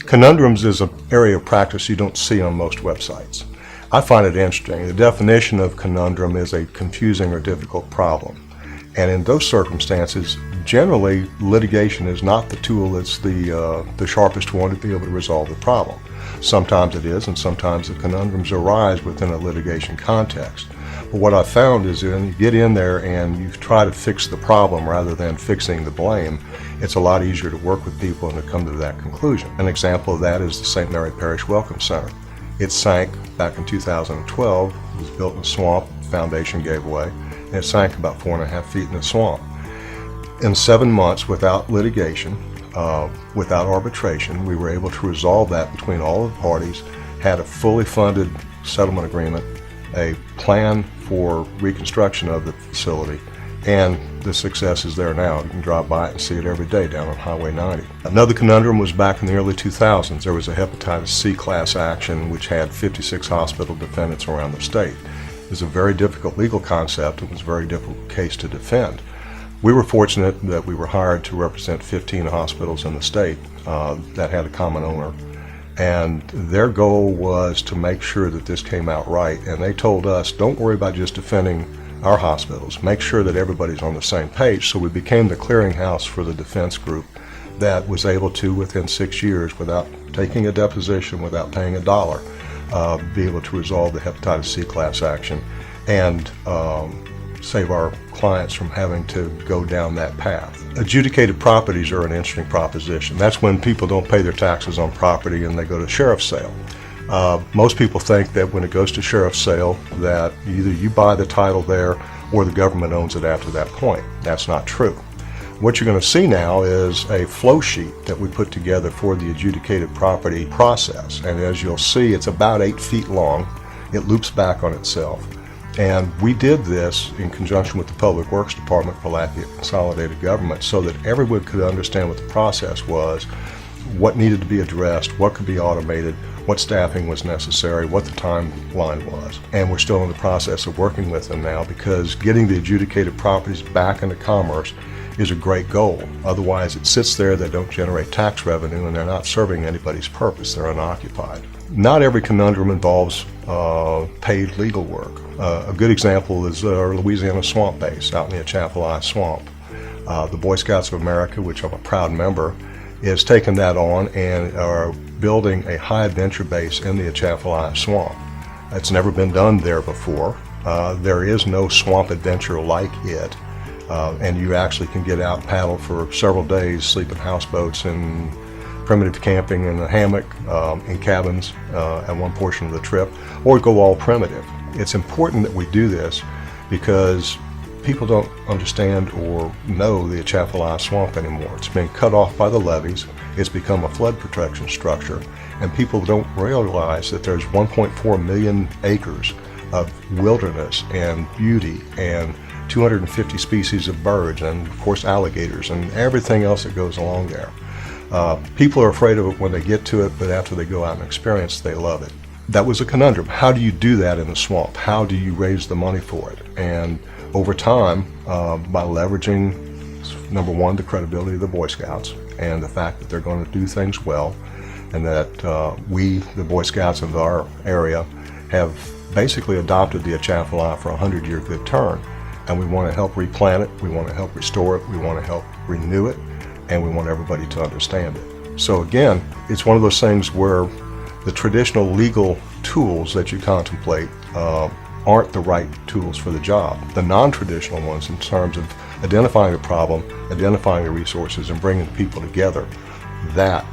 Conundrums is an area of practice you don't see on most websites. I find it interesting. The definition of conundrum is a confusing or difficult problem. And in those circumstances, generally litigation is not the tool that's the sharpest one to be able to resolve the problem. Sometimes it is, and sometimes the conundrums arise within a litigation context. But what I found is when you get in there and you try to fix the problem rather than fixing the blame, it's a lot easier to work with people and to come to that conclusion. An example of that is the St. Mary Parish Welcome Center. It sank back in 2012. It was built in a swamp, the foundation gave way, and it sank about 4.5 feet in the swamp. In 7 months, without litigation, without arbitration, we were able to resolve that between all the parties, had a fully funded settlement agreement, a plan for reconstruction of the facility, and the success is there now. You can drive by it and see it every day down on Highway 90. Another conundrum was back in the early 2000s. There was a hepatitis C class action which had 56 hospital defendants around the state. It was a very difficult legal concept. It was a very difficult case to defend. We were fortunate that we were hired to represent 15 hospitals in the state that had a common owner. And their goal was to make sure that this came out right. And they told us, don't worry about just defending our hospitals. Make sure that everybody's on the same page. So we became the clearinghouse for the defense group that was able to, within 6 years, without taking a deposition, without paying $1, be able to resolve the hepatitis C class action and save our clients from having to go down that path. Adjudicated properties are an interesting proposition. That's when people don't pay their taxes on property and they go to sheriff's sale. Most people think that when it goes to sheriff's sale that either you buy the title there or the government owns it after that point. That's not true. What you're going to see now is a flow sheet that we put together for the adjudicated property process. And as you'll see, it's about 8 feet long. It loops back on itself. And we did this in conjunction with the Public Works Department for Lafayette Consolidated Government so that everyone could understand what the process was, what needed to be addressed, what could be automated, what staffing was necessary, what the timeline was. And we're still in the process of working with them now because getting the adjudicated properties back into commerce is a great goal. Otherwise it sits there, they don't generate tax revenue, and they're not serving anybody's purpose, they're unoccupied. Not every conundrum involves paid legal work. A good example is our Louisiana swamp base out in the Atchafalaya Swamp. The Boy Scouts of America, which I'm a proud member, is taking that on and are building a high adventure base in the Atchafalaya Swamp. It's never been done there before. There is no swamp adventure like it. And you actually can get out and paddle for several days, sleep in houseboats and primitive camping in a hammock, in cabins at one portion of the trip, or go all primitive. It's important that we do this because people don't understand or know the Atchafalaya Swamp anymore. It's been cut off by the levees. It's become a flood protection structure, and people don't realize that there's 1.4 million acres of wilderness and beauty and 250 species of birds and of course alligators and everything else that goes along there. People are afraid of it when they get to it, but after they go out and experience, they love it. That was a conundrum. How do you do that in the swamp? How do you raise the money for it? And over time, by leveraging, number one, the credibility of the Boy Scouts and the fact that they're going to do things well, and that we, the Boy Scouts of our area, have basically adopted the Atchafalaya for a 100-year good turn. And we want to help replant it, we want to help restore it, we want to help renew it, and we want everybody to understand it. So again, it's one of those things where the traditional legal tools that you contemplate aren't the right tools for the job. The non-traditional ones, in terms of identifying the problem, identifying the resources, and bringing people together, that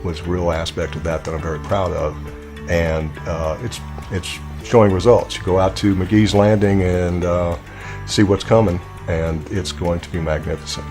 was a real aspect of that I'm very proud of. And it's showing results. You go out to McGee's Landing and see what's coming, and it's going to be magnificent.